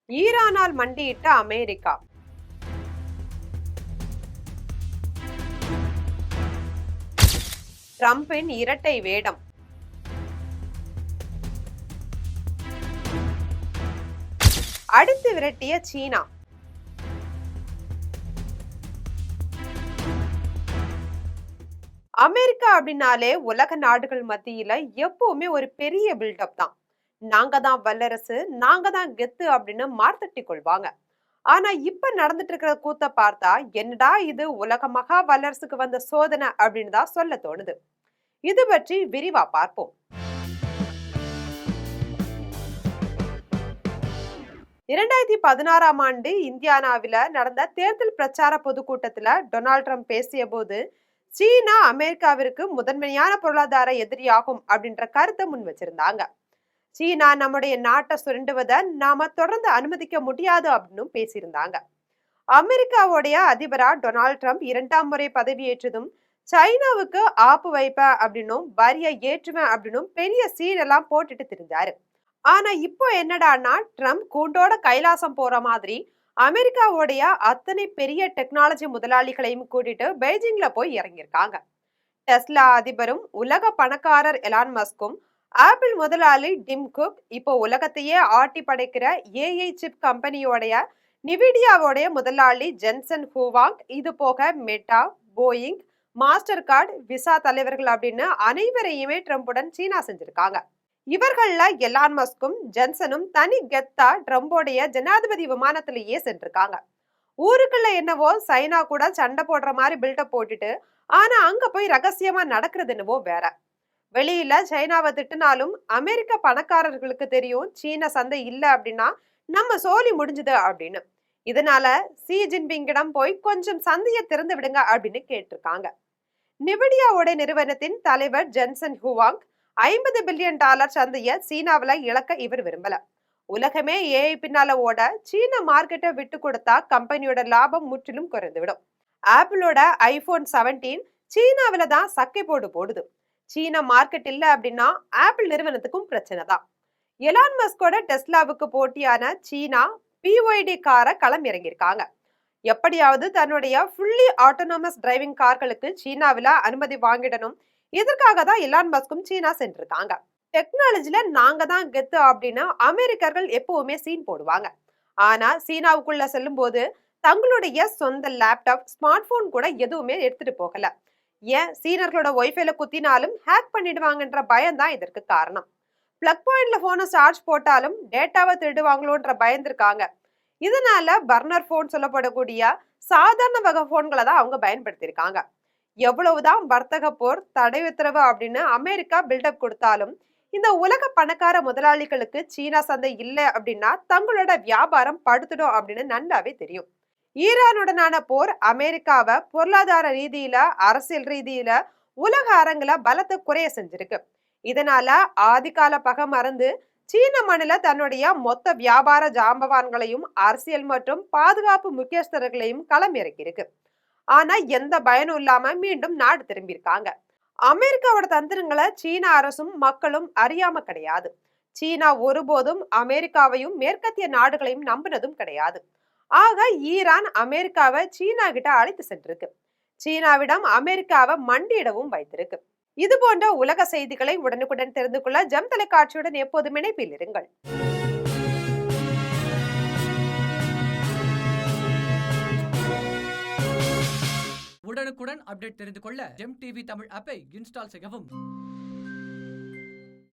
ஈரானால் மண்டியிட்ட America. டிரம்பின் இரட்டை வேடம். அடித்து விரட்டிய சீனா. அமெரிக்கா அப்படின்னாலே உலக நாடுகள் மத்தியில எப்பவுமே ஒரு பெரிய பில்டப் தான். நாங்க தான் வல்லரசு, நாங்க தான் கெத்து அப்படின்னு மார்த்தட்டி கொள்வாங்க. ஆனா இப்ப நடந்துட்டு இருக்கிற கூத்த பார்த்தா என்னடா இது உலக மகா வல்லரசுக்கு வந்த சோதனை அப்படின்னு தான் சொல்ல தோணுது. இது பற்றி விரிவா பார்ப்போம். 2016ஆம் ஆண்டு இந்தியானாவில நடந்த தேர்தல் பிரச்சார பொதுக்கூட்டத்துல டொனால்ட் ட்ரம்ப் பேசிய போது சீனா அமெரிக்காவிற்கு முதன்மையான பொருளாதார எதிரியாகும் அப்படின்ற கருத்தை முன் வச்சிருந்தாங்க. சீனா நம்முடைய நாட்டை சுரண்டுவதை நாம தொடர்ந்து அனுமதிக்க முடியாது அப்படின்னு பேசியிருந்தாங்க. அமெரிக்காவுடைய அதிபரா டொனால்ட் ட்ரம்ப் 2ஆம் முறை பதவியேற்றதும் சைனாவுக்கு ஆப்பு வைப்பேன் அப்படின்னும் வரிய ஏற்றுவேன் அப்படின்னும் பெரிய சீனெல்லாம் போட்டுட்டு தெரிஞ்சாரு. ஆனா இப்போ என்னடான்னா ட்ரம்ப் கூண்டோட கைலாசம் போற மாதிரி அமெரிக்காவுடைய அத்தனை பெரிய டெக்னாலஜி முதலாளிகளையும் கூட்டிட்டு பெய்ஜிங்ல போய் இறங்கியிருக்காங்க. டெஸ்லா அதிபரும் உலக பணக்காரர் எலான் மஸ்கும் ஆப்பிள் முதலாளி டிம் குக் இப்போ உலகத்தையே ஆட்டி படைக்கிற ஏஐ சிப் கம்பெனியோடைய நிவிடியாவோடைய முதலாளி ஜென்சன் ஹூவாங், இது போக meta, Boeing, master card, visa தலைவர்கள் அப்படின்னு அனைவரையுமே ட்ரம்புடன் சீனா செஞ்சிருக்காங்க. இவர்கள்ல எலான் மஸ்கும் ஜென்சனும் தனி கெத்தா ட்ரம்போடைய ஜனாதிபதி விமானத்திலேயே சென்றிருக்காங்க. ஊருக்குள்ள என்னவோ சைனா கூட சண்டை போடுற மாதிரி பில்டப் போட்டுட்டு, ஆனா அங்க போய் ரகசியமா நடக்கிறது என்னவோ வேற. வெளியில சைனாவை திட்டினாலும் அமெரிக்க பணக்காரர்களுக்கு தெரியும் சீன சந்தை இல்ல அப்படின்னா நம்ம சோலி முடிஞ்சுது அப்படின்னு. இதனால சி ஜின்பிங்கிடம் போய் கொஞ்சம் சந்தையை திறந்து விடுங்க அப்படின்னு கேட்டிருக்காங்க. நிவிடியாவோட நிறுவனத்தின் தலைவர் ஜென்சன் ஹுவாங் 50 பில்லியன் டாலர் சந்தைய சீனாவில இழக்க இவர் விரும்பல. உலகமே ஏஐ பின்னால ஓட சீன மார்க்கெட்டை விட்டு கொடுத்தா கம்பெனியோட லாபம் முற்றிலும் குறைந்துவிடும். ஆப்பிளோட ஐபோன் 17 சீனாவில தான் சக்கை போடுது. சீன மார்க்கெட் இல்ல அப்படின்னா ஆப்பிள் நிறுவனத்துக்கும் பிரச்சனை தான். எலான் மஸ்கோட டெஸ்லாவுக்கு போட்டியான சீனா பிஒய்டி காரை களம் இறங்கியிருக்காங்க. எப்படியாவது தன்னுடைய ஃபுல்லி ஆட்டோனமஸ் டிரைவிங் கார்களுக்கு சீனாவில அனுமதி வாங்கிடணும். இதற்காக தான் எலான் மஸ்கும் சீனா சென்றிருக்காங்க. டெக்னாலஜில நாங்க தான் கெத்து அப்படின்னு அமெரிக்கர்கள் எப்பவுமே சீன் போடுவாங்க. ஆனா சீனாவுக்குள்ள செல்லும் போது தங்களுடைய சொந்த லேப்டாப், ஸ்மார்ட் போன் கூட எதுவுமே எடுத்துட்டு போகல. ஏன் சீனர்களோட ஒய்ஃபைல குத்தினாலும் ஹேக் பண்ணிடுவாங்கன்ற பயம் தான் இதற்கு காரணம். பிளக் பாயிண்ட்ல போனை சார்ஜ் போட்டாலும் டேட்டாவை திருடுவாங்களோன்ற பயந்துருக்காங்க. இதனால பர்னர் போன் சொல்லப்படக்கூடிய சாதாரண வகை போன்களை தான் அவங்க பயன்படுத்தியிருக்காங்க. எவ்வளவுதான் வர்த்தக போர், தடை உத்தரவு அப்படின்னு அமெரிக்கா பில்டப் கொடுத்தாலும் இந்த உலக பணக்கார முதலாளிகளுக்கு சீனா சந்தை இல்லை அப்படின்னா தங்களோட வியாபாரம் படுத்துடும் அப்படின்னு நல்லாவே தெரியும். ஈரானுடனான போர் அமெரிக்காவை பொருளாதார ரீதியில, அரசியல் ரீதியில, உலக அரங்குல பலத்தை குறைய செஞ்சிருக்கு. இதனால ஆதிகால பகை மறந்து சீன மண்ணில தன்னுடைய மொத்த வியாபார ஜாம்பவான்களையும் அரசியல் மற்றும் பாதுகாப்பு முக்கியஸ்தர்களையும் களம் இறக்கியிருக்கு. ஆனா எந்த பயனும் இல்லாம மீண்டும் நாடு திரும்பியிருக்காங்க. அமெரிக்காவோட தந்திரங்களை சீன அரசும் மக்களும் அறியாம கிடையாது. சீனா ஒருபோதும் அமெரிக்காவையும் மேற்கத்திய நாடுகளையும் நம்பினதும் கிடையாது. ஆக ஈரான் அமெரிக்காவை சீனா கிட்ட அழைத்து சென்றிருக்கு. சீனாவிடம் அமெரிக்காவை மண்டியிடவும் வைத்திருக்கு. இது போன்ற உலக செய்திகளை உடனுக்குடன் தெரிந்து கொள்ள ஜெம் தொலைக்காட்சியுடன் எப்போதும் இணைப்பில் இருங்கள். உடனுக்குடன் அப்டேட் தெரிந்து கொள்ள ஜெம் டிவி தமிழ் ஆப்பை இன்ஸ்டால் செய்யவும்.